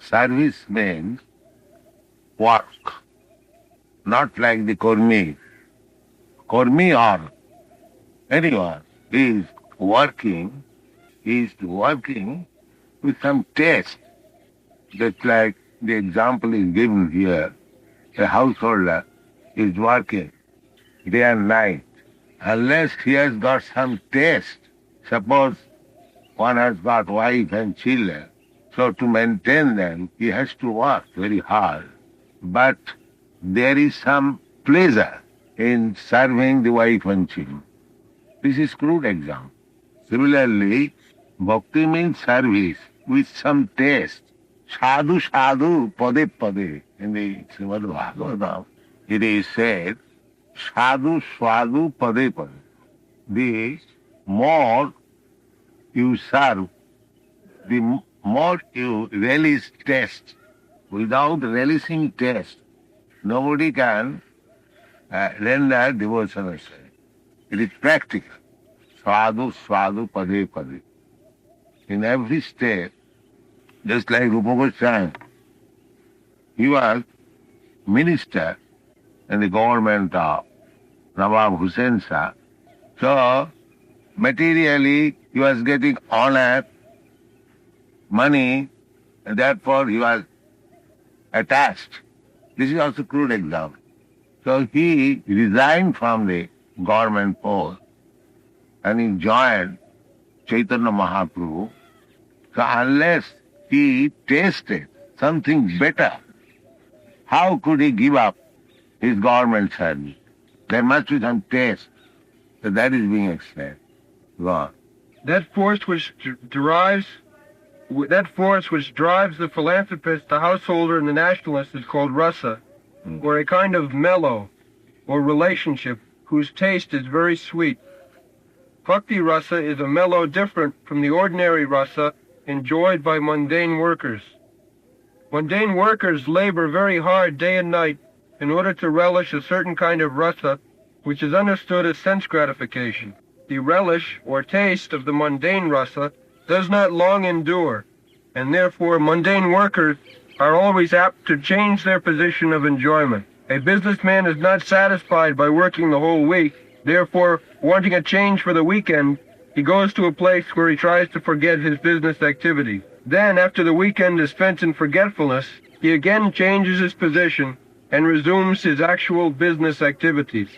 Service means work, not like the Kurmi. Kurmi or anyone is working with some taste. Just like the example is given here, a householder is working day and night. Unless he has got some taste, suppose one has got wife and children, so to maintain them, he has to work very hard. But there is some pleasure in serving the wife and children. This is crude example. Similarly, bhakti means service with some taste. Sadhu sadhu pade pade. In the Srimad Bhagavatam, it is said, sadhu sadhu pade pade. The more you serve, the more you relish taste. Without relishing taste, nobody can render devotional service. It is practical. Sadhu sadhu pade pade. In every step, just like Rupa Goswami, he was minister in the government of Nawab Hussain Shah. So, materially, he was getting honor, money, and therefore he was attached. This is also crude example. So he resigned from the government post and he joined Chaitanya Mahaprabhu. So unless he tasted something better, how could he give up his government service? There must be some taste. So that is being explained. Go on. That force which drives the philanthropist, the householder, and the nationalist is called rasa, or a kind of mellow, or relationship whose taste is very sweet. Bhakti rasa is a mellow different from the ordinary rasa enjoyed by mundane workers. Mundane workers labor very hard day and night in order to relish a certain kind of rasa which is understood as sense gratification. The relish or taste of the mundane rasa does not long endure, and therefore mundane workers are always apt to change their position of enjoyment. A businessman is not satisfied by working the whole week, therefore, wanting a change for the weekend, he goes to a place where he tries to forget his business activity. Then, after the weekend is spent in forgetfulness, he again changes his position and resumes his actual business activities.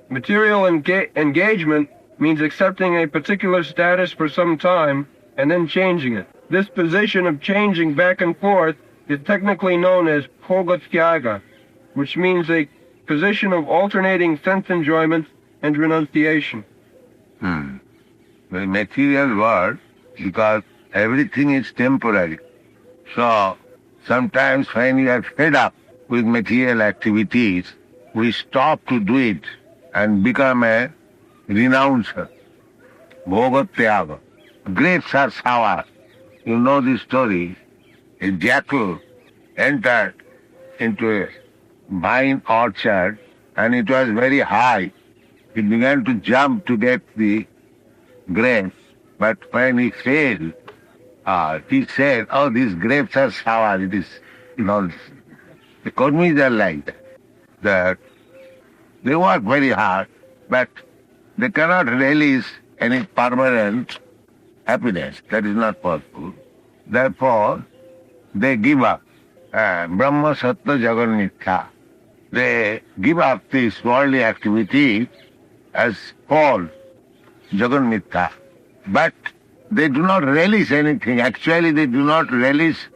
Material engagement means accepting a particular status for some time and then changing it. This position of changing back and forth is technically known as bhogatyaga, which means a position of alternating sense enjoyment and renunciation. The material world, because everything is temporary. So sometimes when we are fed up with material activities, we stop to do it and become a renouncer. Bhogatyaga. Grapes are sour. You know the story. A jackal entered into a vine orchard and it was very high. He began to jump to get the grapes, but when he failed, he said, "Oh, these grapes are sour." It is, the Kurmis are like that they work very hard, but they cannot relish any permanent happiness. That is not possible. Therefore, they give up. Brahma Sattva Jagan Mithya. They give up this worldly activity as called Jagan Mithya. But they do not relish anything. Actually, they do not relish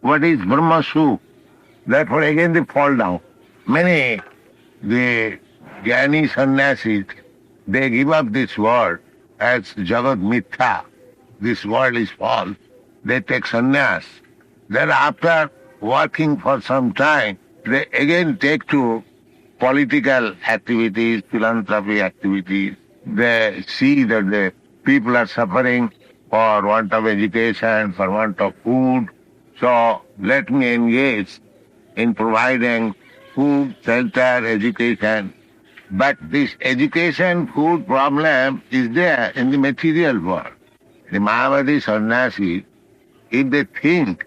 what is Brahma Sukh. Therefore, again they fall down. Many, the Jnani sannyasis, they give up this world as Jagat Mithya. This world is false. They take sannyas. Then after working for some time, they again take to political activities, philanthropy activities. They see that the people are suffering for want of education, for want of food. So let me engage in providing food, shelter, education. But this education, food problem is there in the material world. The Mayavadi sannyasis, if they think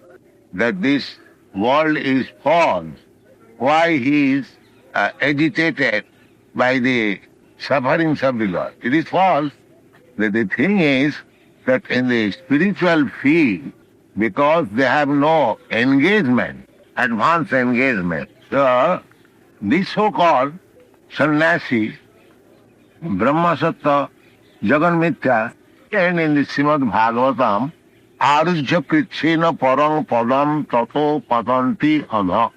that this world is false, why he is agitated by the sufferings of the Lord. It is false. The thing is that in the spiritual field, because they have no engagement, advanced engagement, so this so-called sannyasi, Brahma Sattva, Jagan Mithya, and in the Srimad Bhagavatam, Arujya Kritsena Parang Padam Tato Patanti Adha.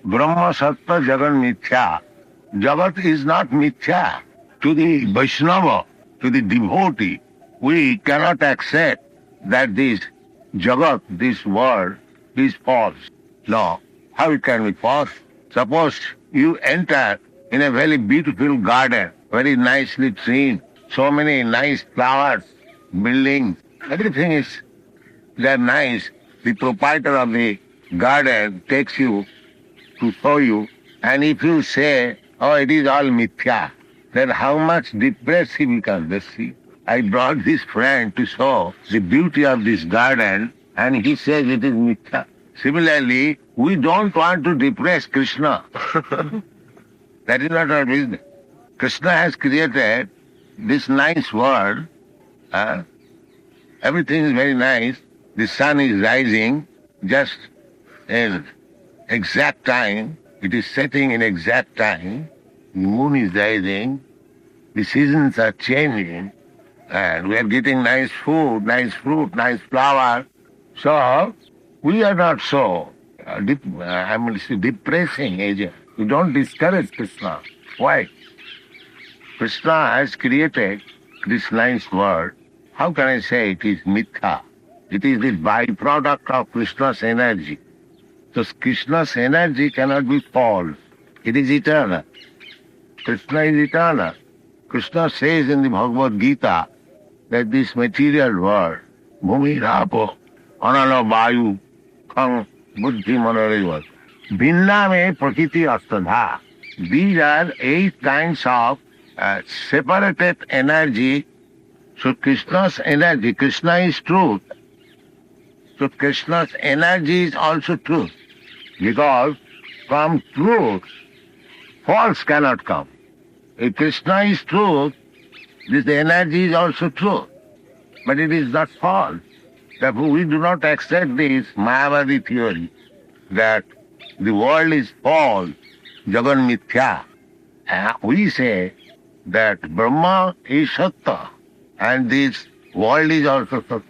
Brahma Sattva Jagan Mithya. Jagat is not Mithya. To the Vaishnava, to the devotee, we cannot accept that this Jagat, this world, is false. No. How it can be false? Suppose you enter in a very beautiful garden, very nicely trained, so many nice flowers, buildings, everything is there nice. The proprietor of the garden takes you to show you, and if you say, oh, it is all mithya, then how much depressed he becomes. Let's see. I brought this friend to show the beauty of this garden, and he says it is mithya. Similarly, we don't want to depress Krishna. That is not our business. Krishna has created this nice world. Everything is very nice. The sun is rising just in exact time. It is setting in exact time. The moon is rising. The seasons are changing. And we are getting nice food, nice fruit, nice flower. So, we are not so depressing agent. We don't discourage Krishna. Why? Krishna has created this nice world. How can I say it is mithya? It is the byproduct of Krishna's energy. So Krishna's energy cannot be false. It is eternal. Krishna is eternal. Krishna says in the Bhagavad Gita that this material world, Bhumi Rapo, Anala Vayu, Khang, Buddhi Manorivat, Bhinna me Prakriti Astadha. These are 8 kinds of separated energy. So Krishna's energy, Krishna is truth. So Krishna's energy is also truth. Because from truth, false cannot come. If Krishna is truth, this energy is also truth. But it is not false. Therefore we do not accept this Mayavadi theory that the world is false, Jagan Mithya. We say that Brahma is Sattva and this world is also Sattva.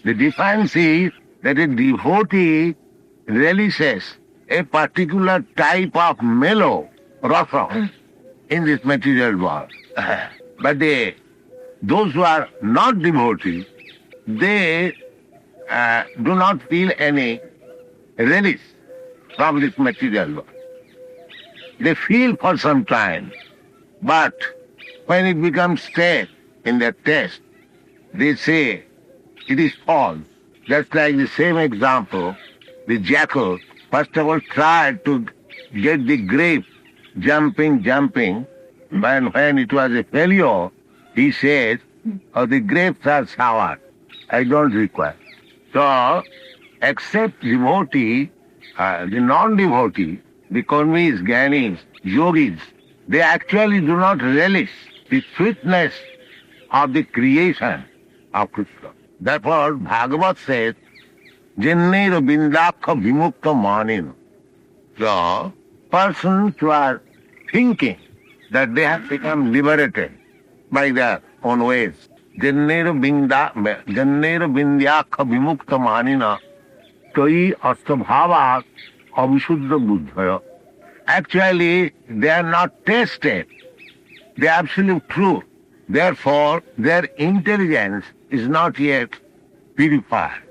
The difference is that a devotee relishes a particular type of mellow rasa in this material world. But those who are not devotees, they do not feel any relish from this material world. They feel for some time, but when it becomes stale in their taste, they say it is false. Just like the same example, the jackal first of all tried to get the grape jumping, but when it was a failure, he said, oh, the grapes are sour, I don't require. So, except devotee, the non-devotee, the convinced jnanis, yogis, they actually do not relish the sweetness of the creation of Krishna. Therefore, Bhagavat says, Jenneru bindakha vimukta manin. So, persons who are thinking that they have become liberated by their own ways, Jenneru bindyakha vimukta manina toi astabhava avisuddha buddhaya. Actually, they are not tested. The absolute truth. Therefore, their intelligence is not yet purified.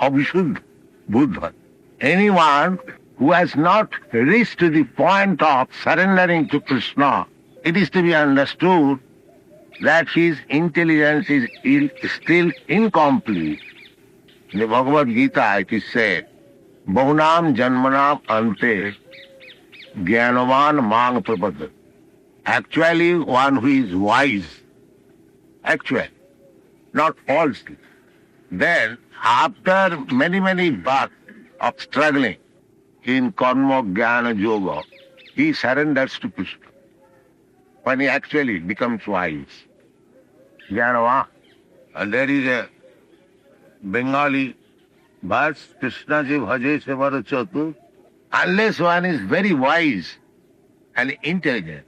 Avisuddha Buddha. Anyone who has not reached to the point of surrendering to Krishna, it is to be understood that his intelligence is still incomplete. In the Bhagavad Gita it is said, Bahunam janmanam ante jnanavan mang prapadat. Actually, one who is wise, actually, not falsely. Then, after many births of struggling in karma, jnana, yoga, he surrenders to Krishna. When he actually becomes wise. Jnanava. And there is a Bengali verse, Krishna ji bhaje se vara chatur. Unless one is very wise and intelligent,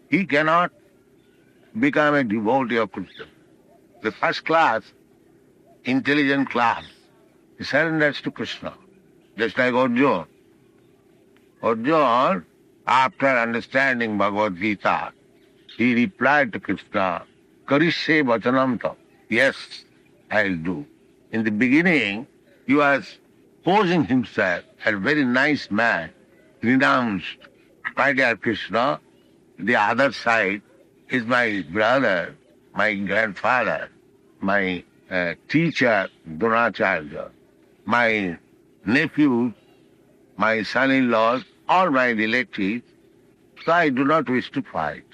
he cannot become a devotee of Krishna. The first class, intelligent class, he surrenders to Krishna, just like Arjuna. Arjuna, after understanding Bhagavad Gita, he replied to Krishna, Karishye vachanam tam. Yes, I'll do. In the beginning, he was posing himself as a very nice man, renounced. My dear Krishna, the other side is my brother, my grandfather, my teacher, Dronacharya, my nephews, my son-in-laws, all my relatives, so I do not wish to fight.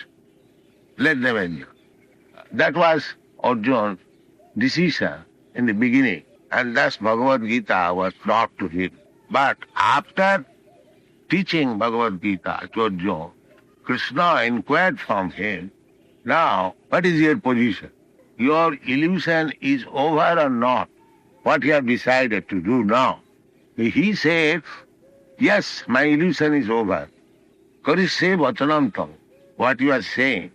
Let them enjoy. That was Arjuna's decision in the beginning, and thus Bhagavad Gita was taught to him. But after teaching Bhagavad Gita to Arjuna, Krishna inquired from him, now, what is your position? Your illusion is over or not? What you have decided to do now? He said, yes, my illusion is over. Karishye vachanam tam. What you are saying,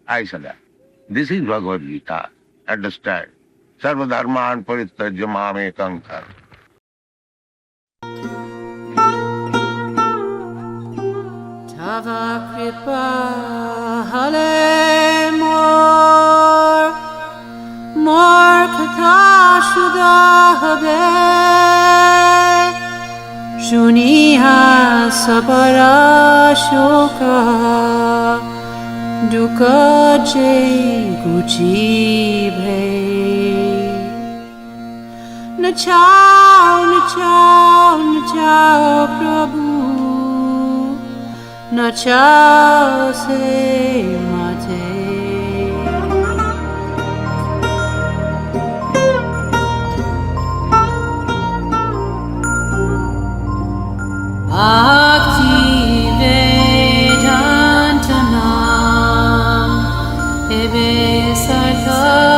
I shall have. This is Bhagavad Gita. Understand? Sarva dharman parityajya mam ekam shरणं. Tava kripa hale mor katha shuddha habe shuniha sabara shoka dukkha je guchi bhe nachao prabhu nachao se mate Bhakti Vedantanam Ebe Sartha